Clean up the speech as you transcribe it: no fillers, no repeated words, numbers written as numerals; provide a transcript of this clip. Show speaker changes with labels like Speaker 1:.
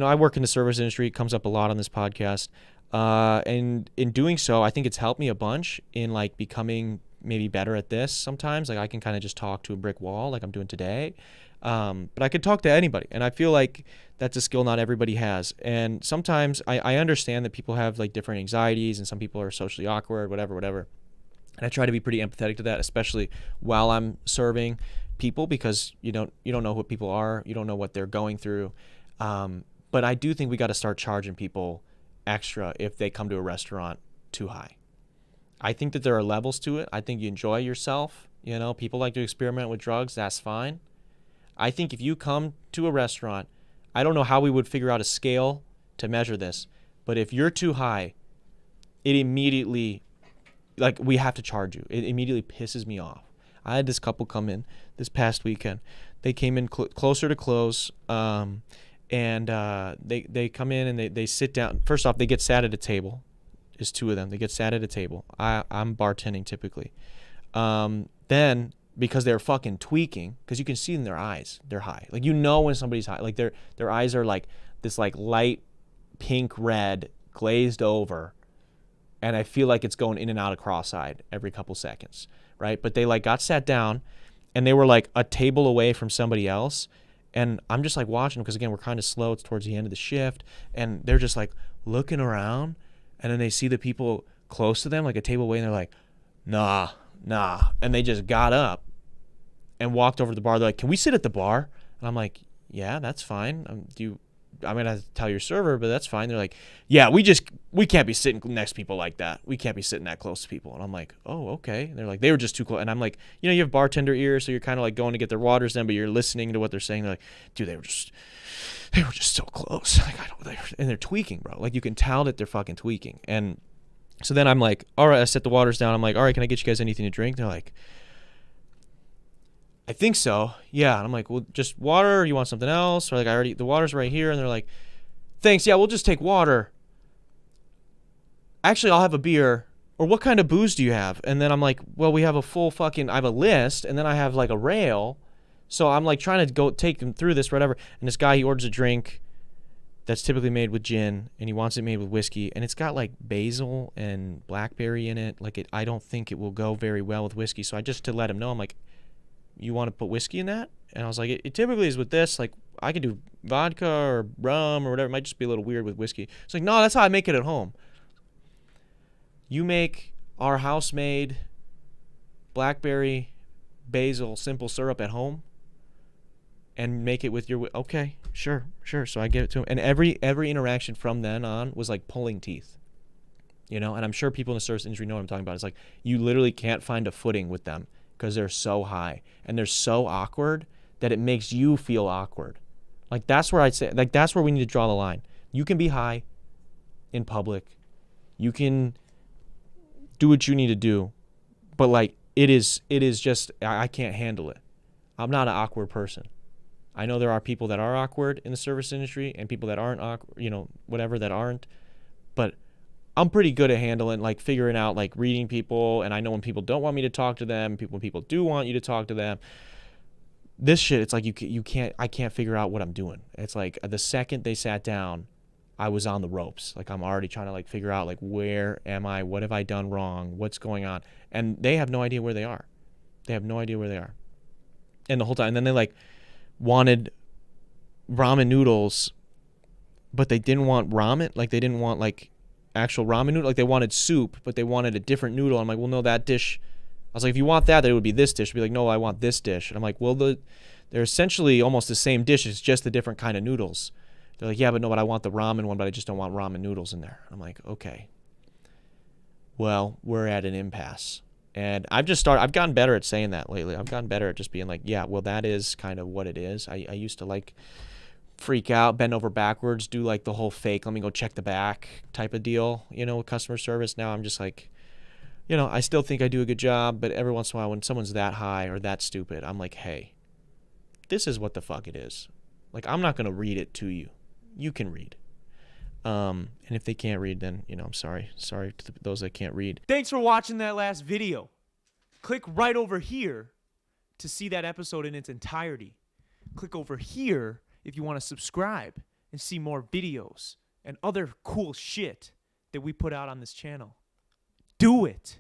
Speaker 1: I work in the service industry. It comes up a lot on this podcast. And in doing so, I think it's helped me a bunch in like becoming maybe better at this sometimes. Like I can kind of just talk to a brick wall like I'm doing today. But I could talk to anybody. And I feel like that's a skill not everybody has. And sometimes I understand that people have like different anxieties and some people are socially awkward, whatever. And I try to be pretty empathetic to that, especially while I'm serving people, because you don't know what people are. You don't know what they're going through. But I do think we got to start charging people extra if they come to a restaurant too high. I think that there are levels to it. I think you enjoy yourself. People like to experiment with drugs. That's fine. I think if you come to a restaurant, I don't know how we would figure out a scale to measure this, but if you're too high, it immediately, like, we have to charge you. It immediately pisses me off. I had this couple come in this past weekend. They came in closer to close, and they come in and they sit down. First off, they get sat at a table. There's two of them. They get sat at a table. I'm bartending typically. Then, because they're fucking tweaking, because you can see in their eyes, they're high. Like, when somebody's high. Like, their eyes are like this like light pink red glazed over, and I feel like it's going in and out of cross-eyed every couple seconds, right? But they like got sat down, and they were like a table away from somebody else, and I'm just like watching them, because again, we're kind of slow. It's towards the end of the shift, and they're just like looking around, and then they see the people close to them, like a table away, and they're like, nah. And they just got up and walked over to the bar. They're like, can we sit at the bar? And I'm like, yeah, that's fine. I'm going to have to tell your server, but that's fine. They're like, yeah, we can't be sitting next to people like that. We can't be sitting that close to people. And I'm like, oh, okay. And they're like, they were just too close. And I'm like, you have bartender ears, so you're kind of like going to get their waters then, but you're listening to what they're saying. They're like, dude, they were just so close. Like, and they're tweaking, bro. Like, you can tell that they're fucking tweaking. And so then I'm like, all right, I set the waters down. I'm like, all right, can I get you guys anything to drink? They're like, I think so. Yeah. And I'm like, well, just water, or you want something else? Or like, the water's right here. And they're like, thanks. Yeah, we'll just take water. Actually, I'll have a beer. Or what kind of booze do you have? And then I'm like, well, we have I have a list, and then I have like a rail. So I'm like trying to go take them through this, whatever. And this guy, he orders a drink that's typically made with gin, and he wants it made with whiskey, and it's got like basil and blackberry in it. Like, I don't think it will go very well with whiskey. So I just, to let him know, I'm like, you want to put whiskey in that? And I was like, it typically is with this. Like, I could do vodka or rum or whatever. It might just be a little weird with whiskey. It's like, no, that's how I make it at home. You make our house-made blackberry basil simple syrup at home and make it with your, okay, sure. So I give it to him. And every interaction from then on was like pulling teeth, and I'm sure people in the service industry know what I'm talking about. It's like, you literally can't find a footing with them because they're so high and they're so awkward that it makes you feel awkward. Like, that's where I'd say, like, that's where we need to draw the line. You can be high in public. You can do what you need to do, but like, it is just, I can't handle it. I'm not an awkward person. I know there are people that are awkward in the service industry and people that aren't awkward, whatever, that aren't. But I'm pretty good at handling, like, figuring out, like, reading people. And I know when people don't want me to talk to them, when people do want you to talk to them. This shit, it's like I can't figure out what I'm doing. It's like the second they sat down, I was on the ropes. Like, I'm already trying to like figure out, like, where am I? What have I done wrong? What's going on? And they have no idea where they are. And the whole time, and then they like wanted ramen noodles, but they didn't want ramen. Like, they didn't want like actual ramen noodle. Like, they wanted soup, but they wanted a different noodle. I'm like, well, no, that dish. I was like, if you want that, then it would be this dish. I'd be like, no, I want this dish. And I'm like, well, they're essentially almost the same dish. It's just a different kind of noodles. They're like, yeah, but no, but I want the ramen one, but I just don't want ramen noodles in there. I'm like, okay. Well, we're at an impasse. And I've gotten better at saying that lately. I've gotten better at just being like, yeah, well, that is kind of what it is. I used to like freak out, bend over backwards, do like the whole fake, let me go check the back type of deal, with customer service. Now I'm just like, I still think I do a good job, but every once in a while when someone's that high or that stupid, I'm like, hey, this is what the fuck it is. Like, I'm not going to read it to you. You can read. And if they can't read, then, I'm sorry. Sorry to those that can't read.
Speaker 2: Thanks for watching that last video. Click right over here to see that episode in its entirety. Click over here if you want to subscribe and see more videos and other cool shit that we put out on this channel. Do it.